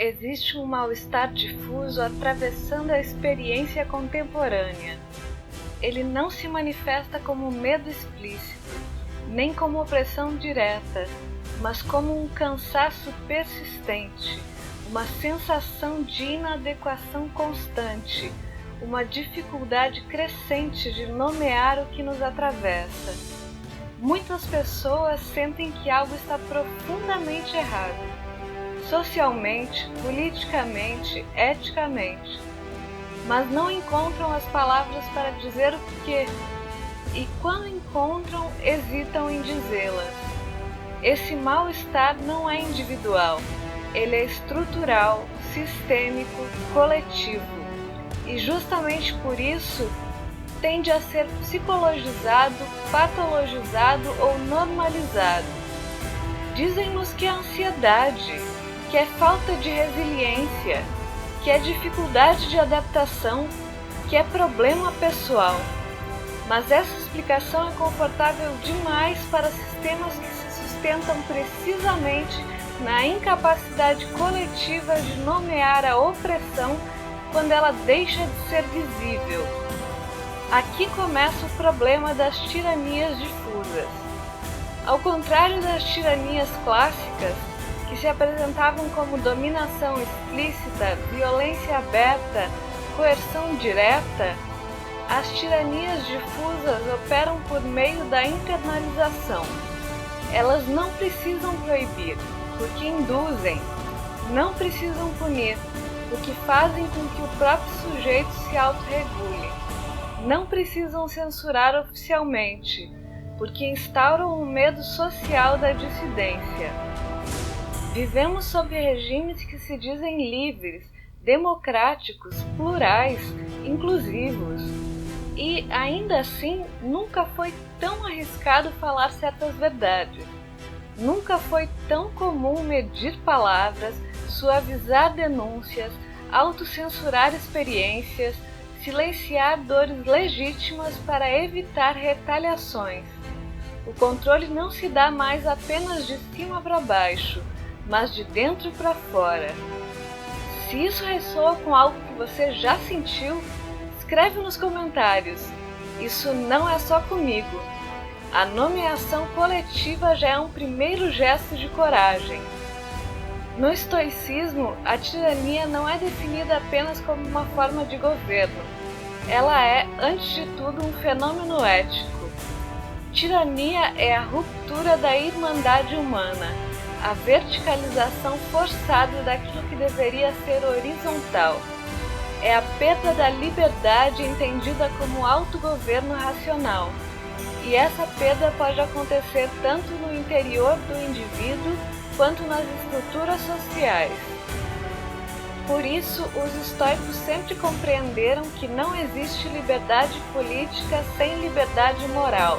Existe um mal-estar difuso atravessando a experiência contemporânea. Ele não se manifesta como medo explícito, nem como opressão direta, mas como um cansaço persistente, uma sensação de inadequação constante, uma dificuldade crescente de nomear o que nos atravessa. Muitas pessoas sentem que algo está profundamente errado, socialmente, politicamente, eticamente, mas não encontram as palavras para dizer o porquê, e quando encontram, hesitam em dizê-las. Esse mal-estar não é individual, ele é estrutural, sistêmico, coletivo, e justamente por isso tende a ser psicologizado, patologizado ou normalizado. Dizem-nos que é ansiedade, que é falta de resiliência, que é dificuldade de adaptação, que é problema pessoal. Mas essa explicação é confortável demais para sistemas que se sustentam precisamente na incapacidade coletiva de nomear a opressão quando ela deixa de ser visível. Aqui começa o problema das tiranias difusas. Ao contrário das tiranias clássicas, que se apresentavam como dominação explícita, violência aberta, coerção direta, as tiranias difusas operam por meio da internalização. Elas não precisam proibir, porque induzem, não precisam punir, porque fazem com que o próprio sujeito se autorregule. Não precisam censurar oficialmente, porque instauram o medo social da dissidência. Vivemos sob regimes que se dizem livres, democráticos, plurais, inclusivos. E, ainda assim, nunca foi tão arriscado falar certas verdades. Nunca foi tão comum medir palavras, suavizar denúncias, autocensurar experiências, silenciar dores legítimas para evitar retaliações. O controle não se dá mais apenas de cima para baixo, mas de dentro para fora. Se isso ressoa com algo que você já sentiu, escreve nos comentários. Isso não é só comigo. A nomeação coletiva já é um primeiro gesto de coragem. No estoicismo, a tirania não é definida apenas como uma forma de governo. Ela é, antes de tudo, um fenômeno ético. Tirania é a ruptura da irmandade humana, a verticalização forçada daquilo que deveria ser horizontal. É a perda da liberdade entendida como autogoverno racional. E essa perda pode acontecer tanto no interior do indivíduo quanto nas estruturas sociais. Por isso, os estoicos sempre compreenderam que não existe liberdade política sem liberdade moral,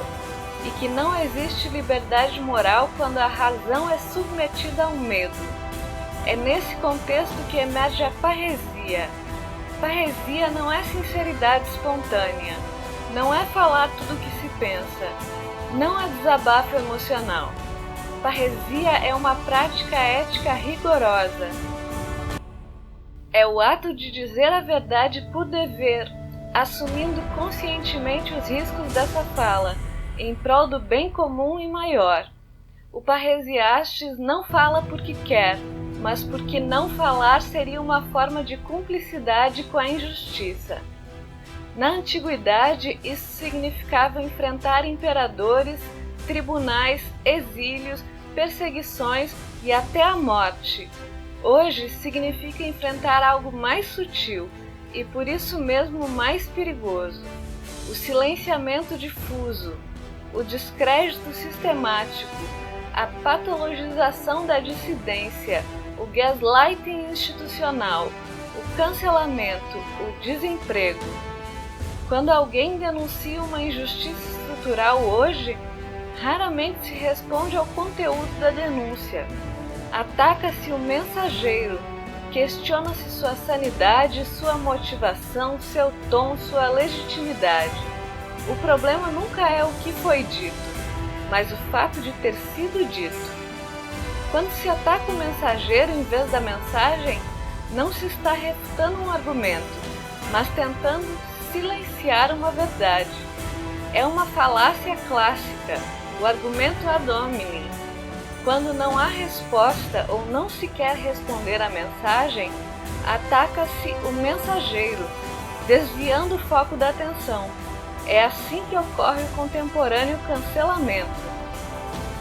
e que não existe liberdade moral quando a razão é submetida ao medo. É nesse contexto que emerge a parresia. Parresia não é sinceridade espontânea, não é falar tudo o que se pensa, não é desabafo emocional. Parresia é uma prática ética rigorosa. É o ato de dizer a verdade por dever, assumindo conscientemente os riscos dessa fala, em prol do bem comum e maior. O Parresiastes não fala porque quer, mas porque não falar seria uma forma de cumplicidade com a injustiça. Na antiguidade, isso significava enfrentar imperadores, tribunais, exílios, perseguições e até a morte. Hoje significa enfrentar algo mais sutil e por isso mesmo mais perigoso: o silenciamento difuso, o descrédito sistemático, a patologização da dissidência, o gaslighting institucional, o cancelamento, o desemprego. Quando alguém denuncia uma injustiça estrutural hoje, raramente se responde ao conteúdo da denúncia. Ataca-se o mensageiro, questiona-se sua sanidade, sua motivação, seu tom, sua legitimidade. O problema nunca é o que foi dito, mas o fato de ter sido dito. Quando se ataca o mensageiro em vez da mensagem, não se está refutando um argumento, mas tentando silenciar uma verdade. É uma falácia clássica, o argumento ad hominem. Quando não há resposta ou não se quer responder à mensagem, ataca-se o mensageiro, desviando o foco da atenção. É assim que ocorre o contemporâneo cancelamento.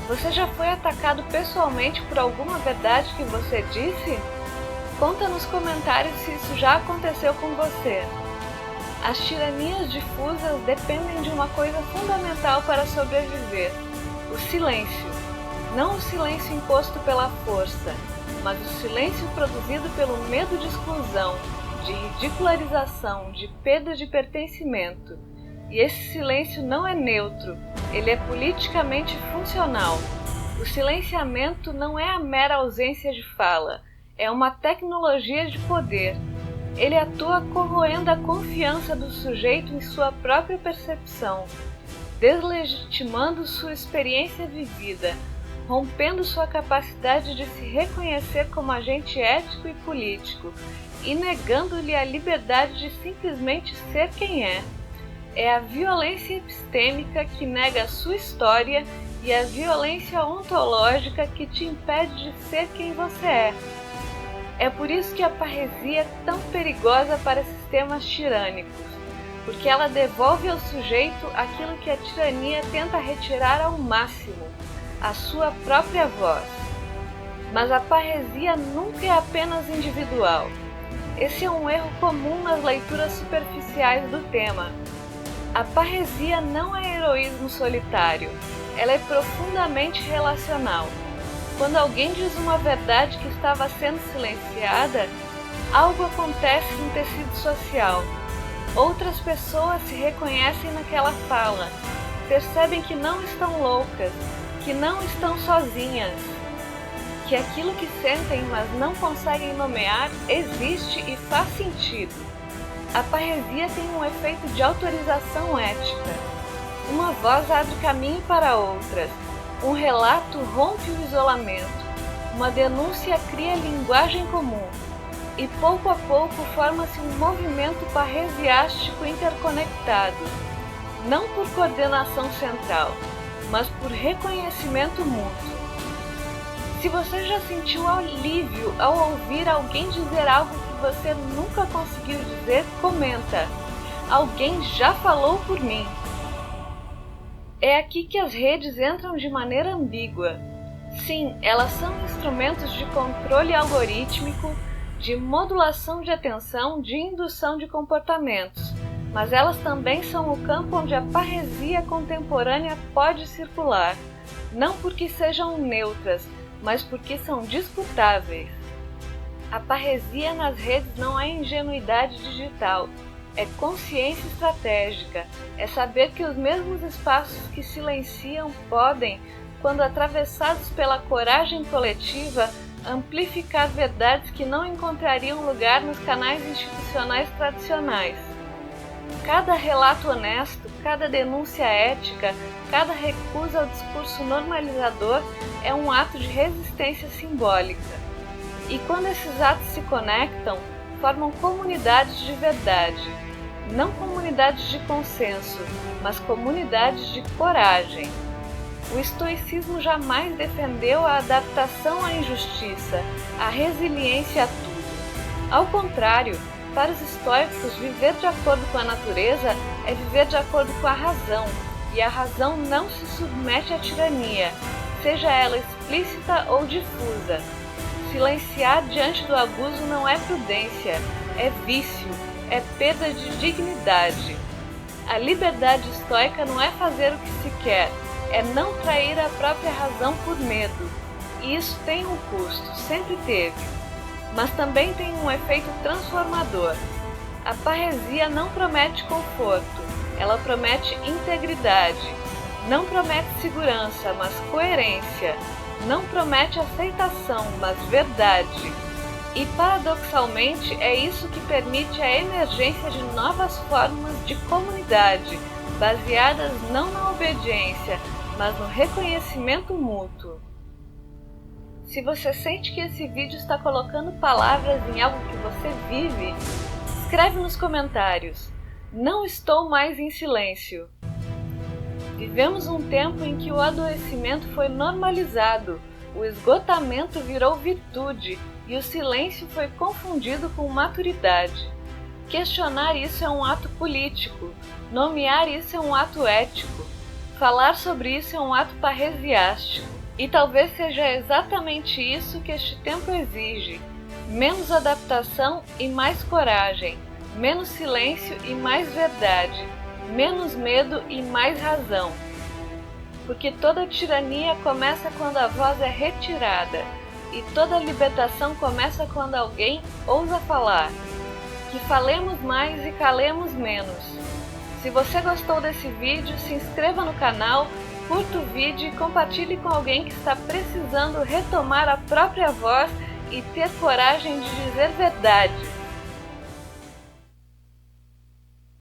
Você já foi atacado pessoalmente por alguma verdade que você disse? Conta nos comentários se isso já aconteceu com você. As tiranias difusas dependem de uma coisa fundamental para sobreviver: o silêncio. Não o silêncio imposto pela força, mas o silêncio produzido pelo medo de exclusão, de ridicularização, de perda de pertencimento. E esse silêncio não é neutro, ele é politicamente funcional. O silenciamento não é a mera ausência de fala, é uma tecnologia de poder. Ele atua corroendo a confiança do sujeito em sua própria percepção, deslegitimando sua experiência vivida, rompendo sua capacidade de se reconhecer como agente ético e político, e negando-lhe a liberdade de simplesmente ser quem é. É a violência epistêmica que nega a sua história e a violência ontológica que te impede de ser quem você é. É por isso que a parresia é tão perigosa para sistemas tirânicos, porque ela devolve ao sujeito aquilo que a tirania tenta retirar ao máximo, a sua própria voz. Mas a parresia nunca é apenas individual. Esse é um erro comum nas leituras superficiais do tema. A parresia não é heroísmo solitário, ela é profundamente relacional. Quando alguém diz uma verdade que estava sendo silenciada, algo acontece no tecido social. Outras pessoas se reconhecem naquela fala, percebem que não estão loucas, que não estão sozinhas, que aquilo que sentem, mas não conseguem nomear, existe e faz sentido. A parresia tem um efeito de autorização ética. Uma voz abre caminho para outras. Um relato rompe o isolamento. Uma denúncia cria linguagem comum. E pouco a pouco forma-se um movimento parresiástico interconectado. Não por coordenação central, mas por reconhecimento mútuo. Se você já sentiu alívio ao ouvir alguém dizer algo que você nunca conseguiu dizer, comenta. Alguém já falou por mim. É aqui que as redes entram de maneira ambígua. Sim, elas são instrumentos de controle algorítmico, de modulação de atenção, de indução de comportamentos, mas elas também são o campo onde a parresia contemporânea pode circular, não porque sejam neutras, mas porque são disputáveis. A parresia nas redes não é ingenuidade digital, é consciência estratégica, é saber que os mesmos espaços que silenciam podem, quando atravessados pela coragem coletiva, amplificar verdades que não encontrariam lugar nos canais institucionais tradicionais. Cada relato honesto, cada denúncia ética, cada recusa ao discurso normalizador é um ato de resistência simbólica. E quando esses atos se conectam, formam comunidades de verdade. Não comunidades de consenso, mas comunidades de coragem. O estoicismo jamais defendeu a adaptação à injustiça, a resiliência a tudo. Ao contrário, para os estoicos, viver de acordo com a natureza é viver de acordo com a razão, e a razão não se submete à tirania, seja ela explícita ou difusa. Silenciar diante do abuso não é prudência, é vício, é perda de dignidade. A liberdade estoica não é fazer o que se quer, é não trair a própria razão por medo. E isso tem um custo, sempre teve. Mas também tem um efeito transformador. A parresia não promete conforto, ela promete integridade. Não promete segurança, mas coerência. Não promete aceitação, mas verdade. E paradoxalmente é isso que permite a emergência de novas formas de comunidade, baseadas não na obediência, mas no reconhecimento mútuo. Se você sente que esse vídeo está colocando palavras em algo que você vive, escreve nos comentários. Não estou mais em silêncio. Vivemos um tempo em que o adoecimento foi normalizado, o esgotamento virou virtude e o silêncio foi confundido com maturidade. Questionar isso é um ato político, nomear isso é um ato ético, falar sobre isso é um ato parresiástico. E talvez seja exatamente isso que este tempo exige: menos adaptação e mais coragem, menos silêncio e mais verdade, menos medo e mais razão. Porque toda tirania começa quando a voz é retirada, e toda libertação começa quando alguém ousa falar. Que falemos mais e calemos menos. Se você gostou desse vídeo, se inscreva no canal, curta o vídeo e compartilhe com alguém que está precisando retomar a própria voz e ter coragem de dizer verdade.